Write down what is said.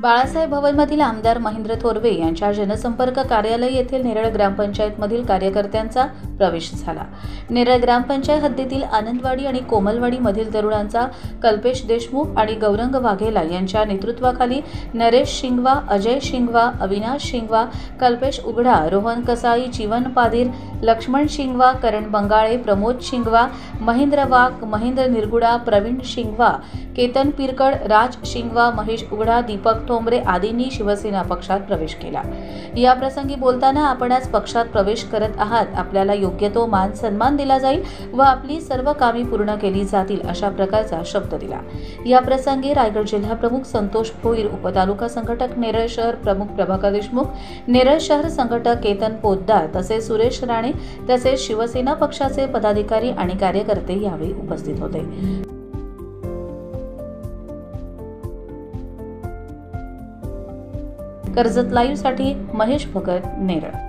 बाळासाहेब भवनमधील आमदार महेंद्र थोरवे यांच्या जनसंपर्क कार्यालय येथील नेरळ ग्रामपंचायतमधील कार्यकर्त्यांचा प्रवेश झाला। नेरळ ग्रामपंचायत हद्दीतील आनंदवाडी आणि कोमलवाडी मधील तरुणांचा कल्पेश देशमुख आणि गौरंग वाघेला यांच्या नेतृत्वाखाली नरेश शिंगवा, अजय शिंगवा, अविनाश शिंगवा, कल्पेश उघडा, रोहन कसाई, जीवन पाधीर, लक्ष्मण शिंगवा, करण बंगाळे, प्रमोद शिंगवा, महेंद्र वाघ, महेंद्र निरगुडा, प्रवीण शिंगवा, केतन पिरकड, राज शिंगवा, महेश उघडा, दीपक ठोंबरे आदींनी शिवसेना पक्षात प्रवेश केला। या प्रसंगी बोलताना आपण आज पक्षात प्रवेश करत आहात, आपल्याला योग्य तो मान सन्मान दिला जाईल व आपली सर्व कामे पूर्ण केली जातील अशा प्रकारचा शब्द दिला। या प्रसंगी रायगड जिल्हा प्रमुख संतोष भोईर, उपतालुका संघटक नेरळ शहर प्रमुख प्रभाकर देशमुख, नेरळ शहर संघटक केतन पोद्दार तसेच सुरेश राणे तसेच शिवसेना पक्षाचे पदाधिकारी आणि कार्यकर्ते यावेळी उपस्थित होते। कर्जत लाईव्ह साठी महेश भगत, नेरळ।